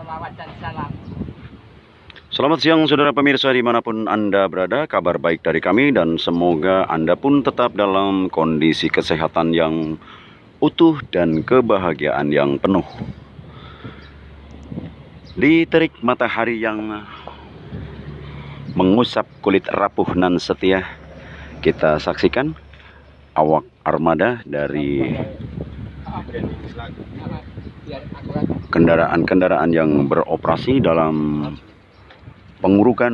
Sholawat dan salam. Selamat siang saudara pemirsa dimanapun Anda berada, kabar baik dari kami dan semoga Anda pun tetap dalam kondisi kesehatan yang utuh dan kebahagiaan yang penuh. Di terik matahari yang mengusap kulit rapuh nan setia, kita saksikan awak armada dari kendaraan-kendaraan yang beroperasi dalam pengurukan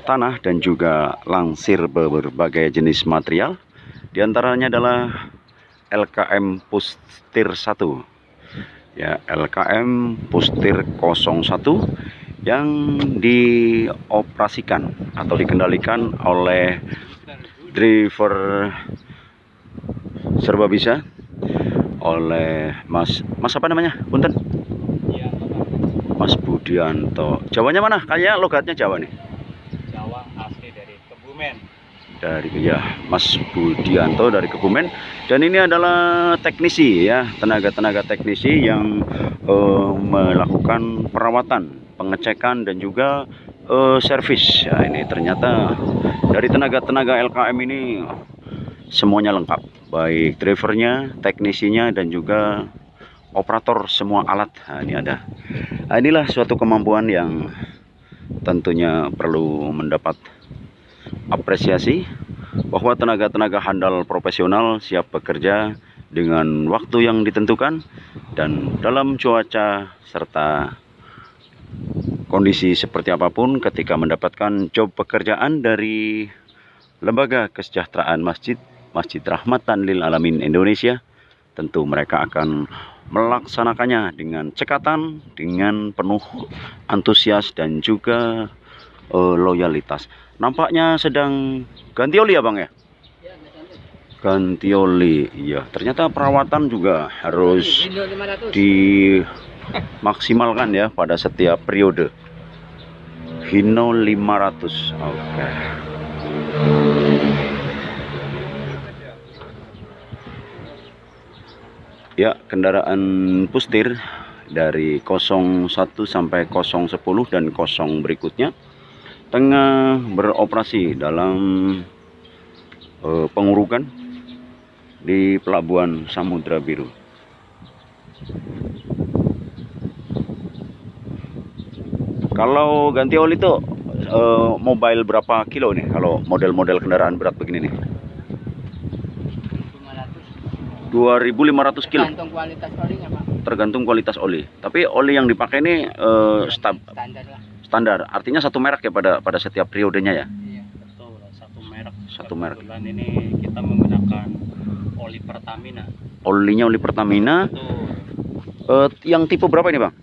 tanah dan juga langsir berbagai jenis material. Di antaranya adalah LKM Pustir 1. Ya, LKM Pustir 01 yang dioperasikan atau dikendalikan oleh driver serba bisa oleh Mas apa namanya? Punten? Mas Budianto. Jawanya mana? Kayaknya logatnya Jawa nih. Jawa asli dari Kebumen. Mas Budianto dari Kebumen. Dan ini adalah teknisi ya, tenaga teknisi yang melakukan perawatan, pengecekan dan juga servis. Ya, ini ternyata dari tenaga LKM ini semuanya lengkap, baik drivernya, teknisinya dan juga operator semua alat. Nah, ini ada. Nah, inilah suatu kemampuan yang tentunya perlu mendapat apresiasi, bahwa tenaga handal profesional siap bekerja dengan waktu yang ditentukan dan dalam cuaca serta kondisi seperti apapun. Ketika mendapatkan job pekerjaan dari Lembaga Kesejahteraan Masjid Rahmatan Lil Alamin Indonesia, tentu mereka akan melaksanakannya dengan cekatan, dengan penuh antusias dan juga loyalitas. Nampaknya sedang ganti oli ya Bang ya? Ganti oli, iya. Ternyata perawatan juga harus dimaksimalkan ya pada setiap periode. Hino 500, oke. Ya, kendaraan Pustir dari 01 sampai 010 dan 0 berikutnya tengah beroperasi dalam pengurukan di Pelabuhan Samudra Biru. Kalau ganti oli itu mobile berapa kilo nih kalau model-model kendaraan berat begini nih? 2.500 kilo. Tergantung kualitas olinya, Pak. Tergantung kualitas oli. Tapi oli yang dipakai ini Standar lah. Standar. Artinya satu merek ya pada setiap periodenya ya? Iya, betul. Satu merek. Satu merek. Kebetulan ini kita menggunakan oli Pertamina. Olinya oli Pertamina. Betul. Yang tipe berapa ini Bang?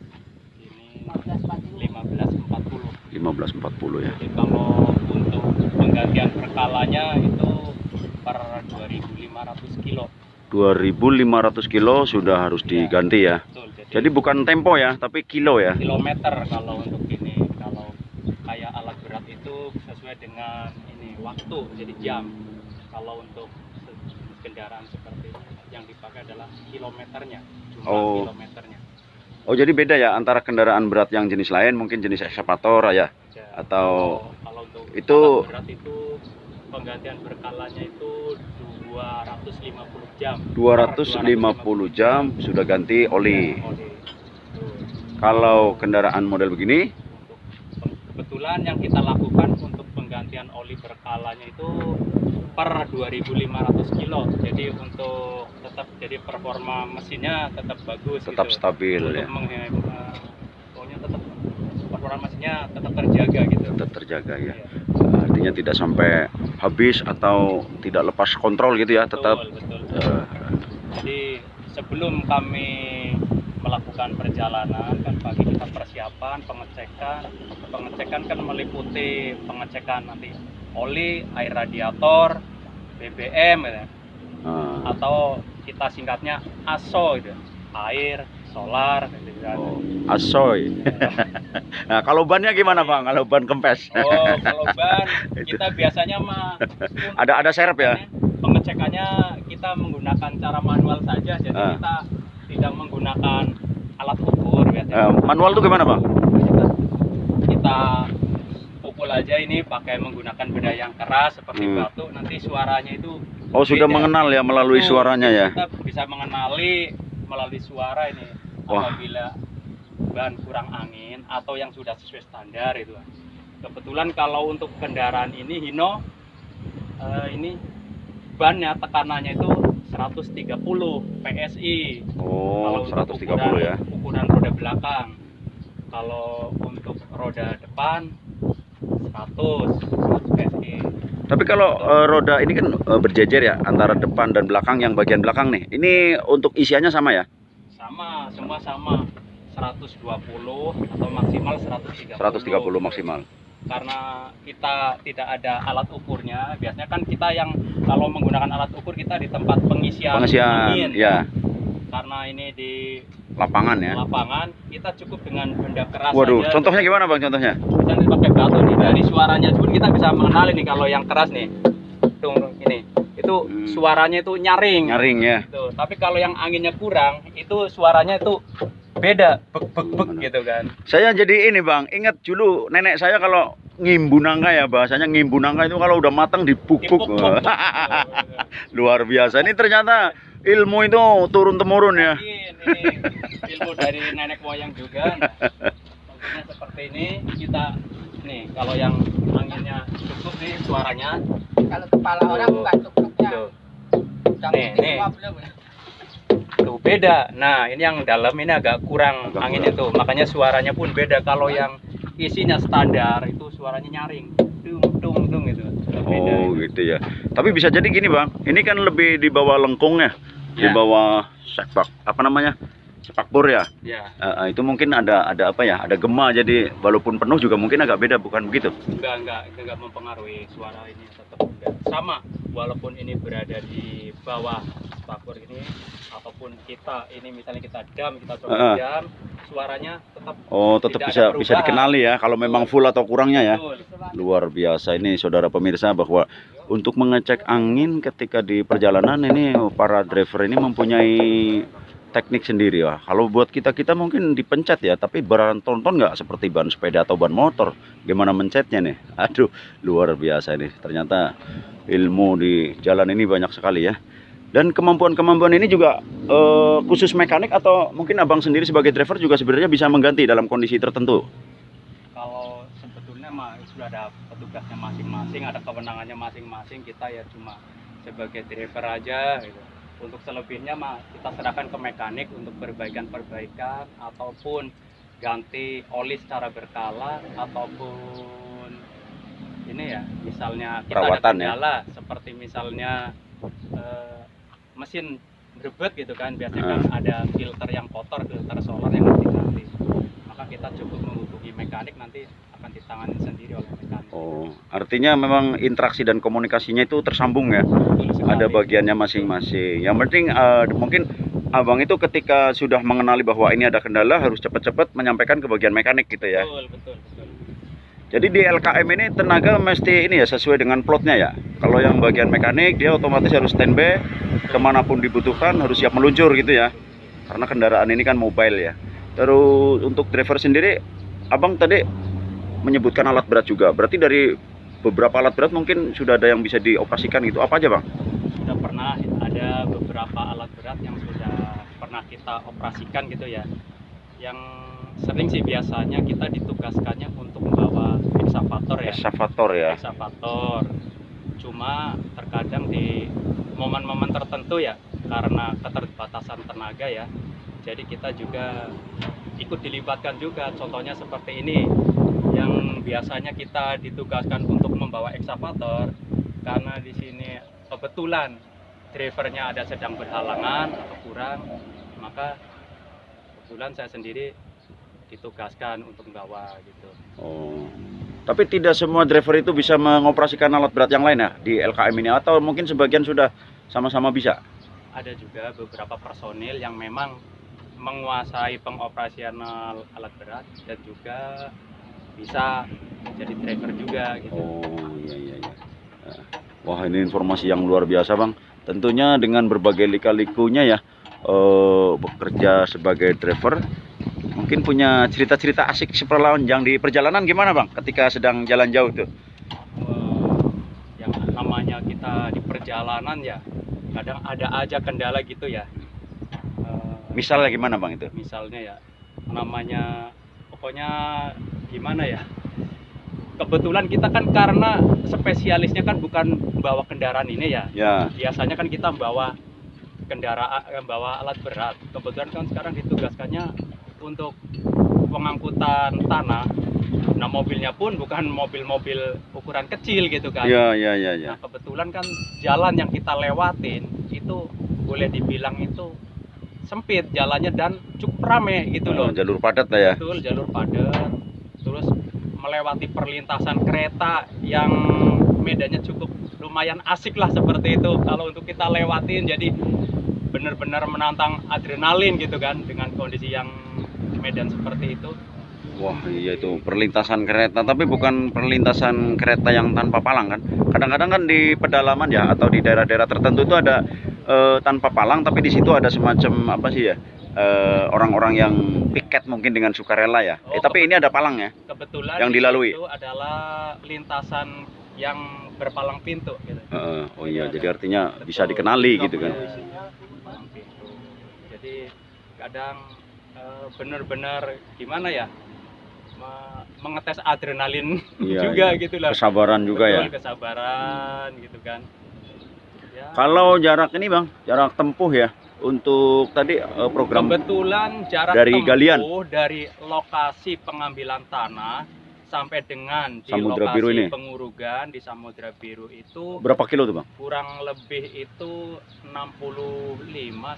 Ini 1540. 1540 ya. Jadi kalau untuk penggantian perkalanya itu per 2.500 kilo. 2.500 kilo sudah harus diganti ya. Betul, jadi bukan tempo ya, tapi kilo ya. Kilometer kalau untuk ini. Kalau kayak alat berat itu sesuai dengan ini waktu, jadi jam. Kalau untuk kendaraan seperti ini yang dipakai adalah kilometernya, jumlah kilometernya. Oh, jadi beda ya antara kendaraan berat yang jenis lain, mungkin jenis ekskavator ya. Atau kalau untuk itu alat berat itu penggantian berkalanya itu 250 jam. 250 jam sudah ganti oli. Kalau kendaraan model begini, kebetulan yang kita lakukan untuk penggantian oli berkalanya itu per 2.500 kilo. Jadi untuk tetap jadi performa mesinnya tetap bagus, tetap gitu. Stabil untuk ya. Pokoknya tetap performa mesinnya tetap terjaga gitu. Tetap terjaga ya. Artinya tidak sampai habis atau tidak lepas kontrol gitu ya, tetap. Betul. Jadi sebelum kami melakukan perjalanan kan pagi kita persiapan pengecekan kan meliputi pengecekan nanti oli, air radiator, BBM gitu. Atau kita singkatnya ASO gitu, air, solar gitu. Asoy. Nah, kalau bannya gimana Bang? Kalau ban kempes? Kalau ban kita biasanya ada serep ya? Pengecekannya kita menggunakan cara manual saja, jadi kita tidak menggunakan alat ukur ya, Manual tuh gimana bang? Kita pukul aja ini pakai menggunakan benda yang keras seperti batu, nanti suaranya itu Sudah mengenal ya melalui suaranya ya. Kita bisa mengenali melalui suara ini. Apabila ban kurang angin atau yang sudah sesuai standar itu. Kebetulan kalau untuk kendaraan ini Hino ini bannya tekanannya itu 130 PSI. Kalau 130 ya. Ukuran roda belakang. Kalau untuk roda depan 100 PSI. Tapi kalau roda ini kan berjejer ya antara depan dan belakang, yang bagian belakang nih. Ini untuk isiannya sama ya? Sama, semua sama. 120 atau maksimal 130. 130 maksimal. Karena kita tidak ada alat ukurnya, biasanya kan kita yang kalau menggunakan alat ukur kita di tempat pengisian angin. Ya. Karena ini di lapangan ya. Lapangan, kita cukup dengan benda keras. Waduh, saja. contohnya gimana bang? Contohnya? Misalnya pakai batu nih, dari suaranya pun kita bisa mengenali nih kalau yang keras nih. Tuh ini, itu suaranya itu nyaring. Nyaring ya. Tuh, tapi kalau yang anginnya kurang, itu suaranya itu beda, bek gitu kan. Saya jadi ini bang, ingat dulu nenek saya kalau ngimbu nangka ya, bahasanya ngimbu nangka itu kalau udah matang dipupuk. Luar biasa, ini ternyata ilmu itu turun temurun ya. Ini ilmu dari nenek moyang juga. Contohnya seperti ini, kita nih kalau yang anginnya cukup nih suaranya. Kalau kepala orang enggak cukupnya. Nih. Tuh beda. Nah, ini yang dalam ini agak kurang angin itu. Makanya suaranya pun beda. Kalau yang isinya standar itu suaranya nyaring. Dung gitu. Beda gitu ya. Tapi bisa jadi gini, Bang. Ini kan lebih di bawah lengkung ya. Di bawah sepak apa namanya? Sepak bor ya. Ya. Itu mungkin ada apa ya? Ada gema, jadi walaupun penuh juga mungkin agak beda, bukan begitu? Enggak mempengaruhi suara ini, tetap sama. Walaupun ini berada di bawah sepak bor ini ataupun kita ini misalnya kita coba jam, suaranya tetap tetap bisa dikenali ya kalau memang full atau kurangnya ya. Betul. Luar biasa ini saudara pemirsa, bahwa untuk mengecek angin ketika di perjalanan ini para driver ini mempunyai teknik sendiri ya. Kalau buat kita mungkin dipencet ya, tapi tonton nggak seperti ban sepeda atau ban motor. Gimana mencetnya nih? Aduh, luar biasa ini. Ternyata ilmu di jalan ini banyak sekali ya. Dan kemampuan ini juga khusus mekanik atau mungkin abang sendiri sebagai driver juga sebenarnya bisa mengganti dalam kondisi tertentu. Kalau sebetulnya mah sudah ada petugasnya masing-masing, ada kewenangannya masing-masing. Kita ya cuma sebagai driver aja gitu. Untuk selebihnya mah kita serahkan ke mekanik untuk perbaikan ataupun ganti oli secara berkala, ataupun ini ya misalnya kita perawatan ada kendala seperti misalnya mesin berbet gitu kan, biasanya kan ada filter yang kotor, filter solar yang harus diganti, maka kita cukup menghubungi mekanik, nanti akan ditangani sendiri oleh mekanik. Artinya memang interaksi dan komunikasinya itu tersambung ya. Ada bagiannya masing-masing. Yang penting mungkin abang itu ketika sudah mengenali bahwa ini ada kendala harus cepat-cepat menyampaikan ke bagian mekanik gitu ya. Betul. Jadi di LKM ini tenaga mesti ini ya sesuai dengan plotnya ya. Kalau yang bagian mekanik dia otomatis harus standby, kemanapun dibutuhkan harus siap meluncur gitu ya. Karena kendaraan ini kan mobile ya. Terus untuk driver sendiri, abang tadi menyebutkan alat berat juga. Berarti dari beberapa alat berat mungkin sudah ada yang bisa dioperasikan gitu. Apa aja bang? Sudah pernah ada beberapa alat berat yang sudah pernah kita operasikan gitu ya. Yang sering sih biasanya kita ditugaskannya untuk membawa eksavator ya. Eksavator. Cuma terkadang di momen-momen tertentu ya, karena keterbatasan tenaga ya, jadi kita juga ikut dilibatkan juga. Contohnya seperti ini, yang biasanya kita ditugaskan untuk membawa eksavator, karena di sini kebetulan drivernya ada sedang berhalangan atau kurang, maka kebetulan saya sendiri ditugaskan untuk membawa gitu. Tapi tidak semua driver itu bisa mengoperasikan alat berat yang lain ya di LKM ini, atau mungkin sebagian sudah sama-sama bisa? Ada juga beberapa personil yang memang menguasai pengoperasian alat berat dan juga bisa jadi driver juga gitu. Iya. Wah, ini informasi yang luar biasa bang. Tentunya dengan berbagai lika-likunya ya bekerja sebagai driver, mungkin mungkin punya cerita-cerita asik seperlawan di perjalanan gimana Bang ketika sedang jalan jauh tuh? Yang namanya kita di perjalanan ya, kadang ada aja kendala gitu ya. Misalnya gimana Bang itu? Misalnya ya, namanya pokoknya gimana ya, kebetulan kita kan karena spesialisnya kan bukan bawa kendaraan ini ya. Biasanya kan kita bawa kendaraan, bawa alat berat. Kebetulan kan sekarang ditugaskannya untuk pengangkutan tanah. Nah, mobilnya pun bukan mobil-mobil ukuran kecil gitu kan. Nah, kebetulan kan jalan yang kita lewatin itu boleh dibilang itu sempit jalannya dan cukup rame gitu loh. Jalur padat lah ya. Betul, jalur padat. Terus melewati perlintasan kereta yang medannya cukup lumayan asik lah seperti itu kalau untuk kita lewatin. Jadi benar-benar menantang adrenalin gitu kan dengan kondisi yang medan seperti itu. Wah iya, itu perlintasan kereta, tapi bukan perlintasan kereta yang tanpa palang kan. Kadang-kadang kan di pedalaman ya atau di daerah-daerah tertentu itu ada tanpa palang, tapi di situ ada semacam apa sih ya, orang-orang yang piket mungkin dengan sukarela ya. Tapi ini ada palang ya. Kebetulan yang dilalui itu adalah lintasan yang berpalang pintu gitu. Oh iya, jadi artinya betul, bisa dikenali gitu kan. Jadi kadang benar-benar gimana ya, mengetes adrenalin juga gitu lah. Kesabaran juga. Betul, ya. Kesabaran gitu kan. Ya. Kalau jarak ini Bang, jarak tempuh ya untuk tadi program. Kebetulan jarak dari tempuh galian dari lokasi pengambilan tanah sampai dengan di Samudra lokasi Biru ini. pengurugan di Samudra Biru itu berapa kilo tuh Bang? Kurang lebih itu 65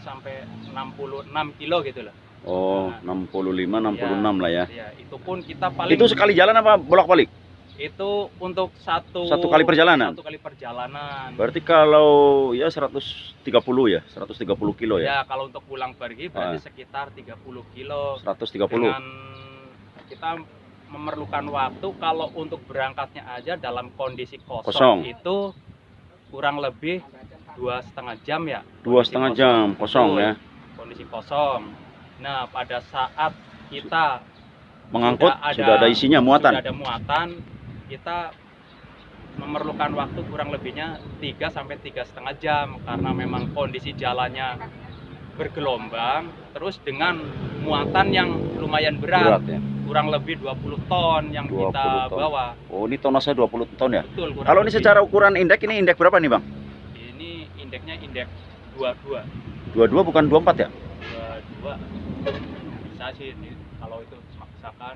sampai 66 kilo gitu lah. Oh, nah, 65 66 ya, lah ya. Ya, itu pun kita paling. Itu sekali jalan apa bolak-balik? Itu untuk satu kali perjalanan. Satu kali perjalanan. Berarti kalau ya 130 ya, 130 kilo ya. Ya, kalau untuk pulang pergi berarti sekitar 30 kilo. 130. Dengan kita memerlukan waktu kalau untuk berangkatnya aja dalam kondisi kosong. Itu kurang lebih 2,5 jam ya. 2,5 jam kosong ya. Kondisi kosong. Nah, pada saat kita mengangkut sudah ada isinya, muatan. Sudah ada muatan, kita memerlukan waktu kurang lebihnya 3 sampai 3,5 jam karena memang kondisi jalannya bergelombang, terus dengan muatan yang lumayan berat ya? Kurang lebih 20 ton yang 20 kita ton. Bawa. Oh, ini tonase 20 ton ya? Betul. Kalau ini secara ukuran indeks, ini indeks berapa nih Bang? Ini indeksnya indeks 22. 22 bukan 24 ya? 22. Bisa sih ini, kalau itu maksakan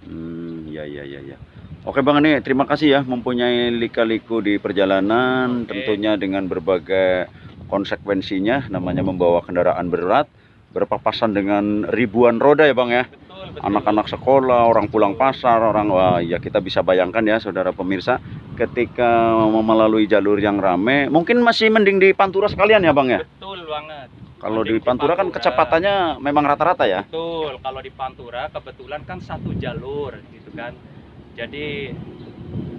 24. Ya. Oke Bang, ini terima kasih ya mempunyai lika-liku di perjalanan. Tentunya dengan berbagai konsekuensinya, namanya membawa kendaraan berat berpapasan dengan ribuan roda ya Bang ya. Betul. Anak-anak sekolah, orang pulang pasar, wah ya, kita bisa bayangkan ya saudara pemirsa, ketika melalui jalur yang rame, mungkin masih mending di Pantura sekalian ya Bang ya. Betul banget. Kalau di Pantura kan kecepatannya memang rata-rata ya. Betul, kalau di Pantura kebetulan kan satu jalur gitu kan. Jadi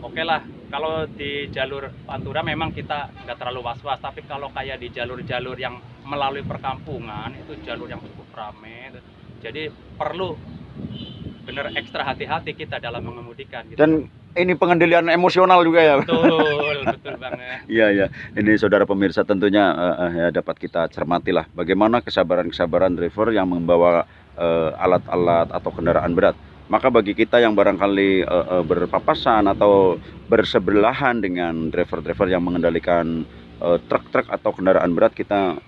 oke lah, kalau di jalur Pantura memang kita nggak terlalu was-was. Tapi kalau kayak di jalur-jalur yang melalui perkampungan, itu jalur yang cukup ramai. Jadi perlu bener ekstra hati-hati kita dalam mengemudikan gitu. Dan ini pengendalian emosional juga ya. Betul banget. Iya. Ini saudara pemirsa tentunya ya dapat kita cermati lah bagaimana kesabaran driver yang membawa alat-alat atau kendaraan berat. Maka bagi kita yang barangkali berpapasan atau bersebelahan dengan driver-driver yang mengendalikan truk-truk atau kendaraan berat, kita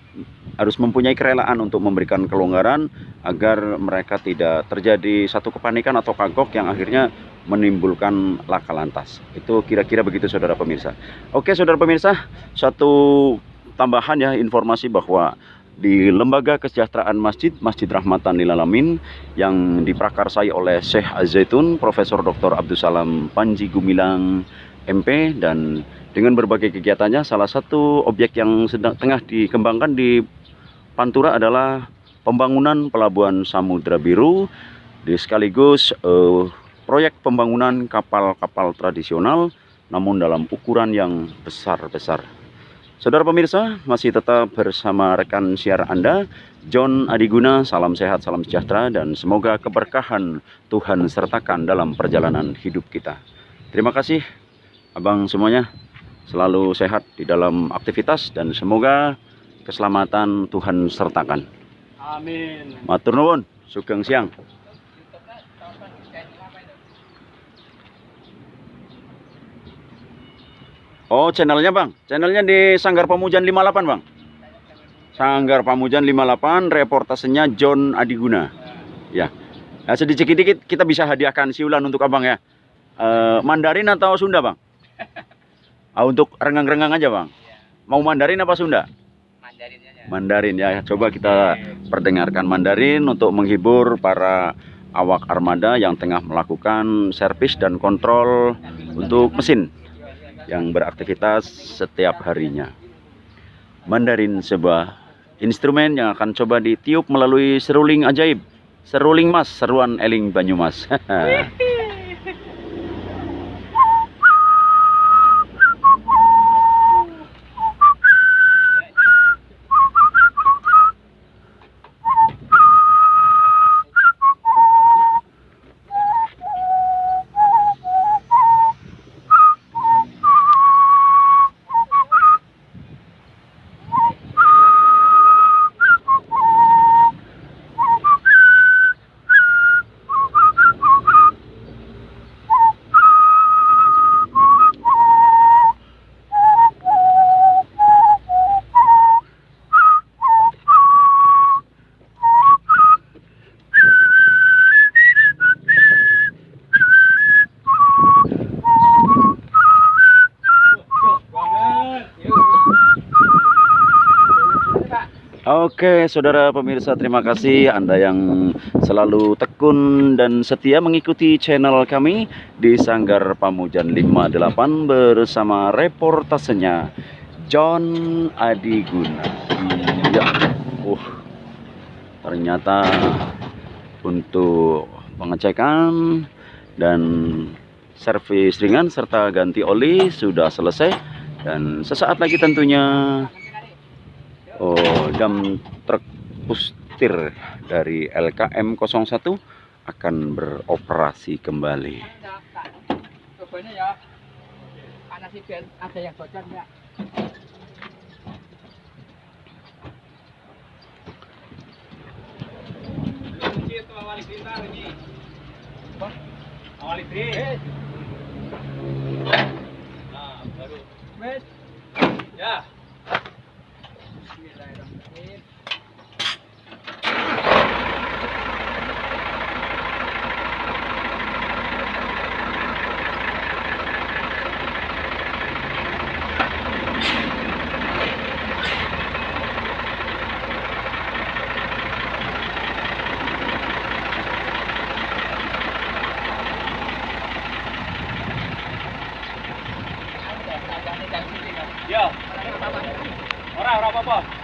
harus mempunyai kerelaan untuk memberikan kelonggaran agar mereka tidak terjadi satu kepanikan atau kagok yang akhirnya menimbulkan laka lantas. Itu kira-kira begitu saudara pemirsa. Oke saudara pemirsa, satu tambahan ya informasi bahwa di Lembaga Kesejahteraan Masjid Rahmatan Lil Alamin yang diprakarsai oleh Syekh Az-Zaitun Profesor Dr. Abdus Salam Panji Gumilang MP, dan dengan berbagai kegiatannya, salah satu objek yang tengah dikembangkan di Pantura adalah pembangunan Pelabuhan Samudra Biru, sekaligus proyek pembangunan kapal-kapal tradisional namun dalam ukuran yang besar-besar. Saudara pemirsa, masih tetap bersama rekan siar Anda, John Adiguna. Salam sehat, salam sejahtera, dan semoga keberkahan Tuhan sertakan dalam perjalanan hidup kita. Terima kasih abang semuanya, selalu sehat di dalam aktivitas dan semoga keselamatan Tuhan sertakan. Amin. Matur nuwun, sugeng siang. Oh, channelnya bang, channelnya di Sanggar Pamujan 58 bang. Sanggar Pamujan 58, reportasenya John Adiguna. Ya, nah, sedikit-sedikit kita bisa hadiahkan siulan untuk abang ya. Mandarin atau Sunda bang? Untuk renggang-renggang aja bang. Mau Mandarin apa Sunda? Mandarin aja. Mandarin ya. Coba kita perdengarkan Mandarin untuk menghibur para awak armada yang tengah melakukan servis dan kontrol untuk mesin yang beraktivitas setiap harinya. Mandarin sebuah instrumen yang akan coba ditiup melalui seruling ajaib. Seruling mas, seruan eling Banyumas. Oke, saudara pemirsa, terima kasih Anda yang selalu tekun dan setia mengikuti channel kami di Sanggar Pamujan 58 bersama reportasenya John Adiguna. Ya, ternyata untuk pengecekan dan servis ringan serta ganti oli sudah selesai, dan sesaat lagi tentunya dam truk pustir dari LKM 01 akan beroperasi kembali. Cobanya ya, karena sih ada yang bocor ya. Awali deh. Nah, baru. Ya. Bismillahirrahmanirrahim. Ya. Ora apa-apa.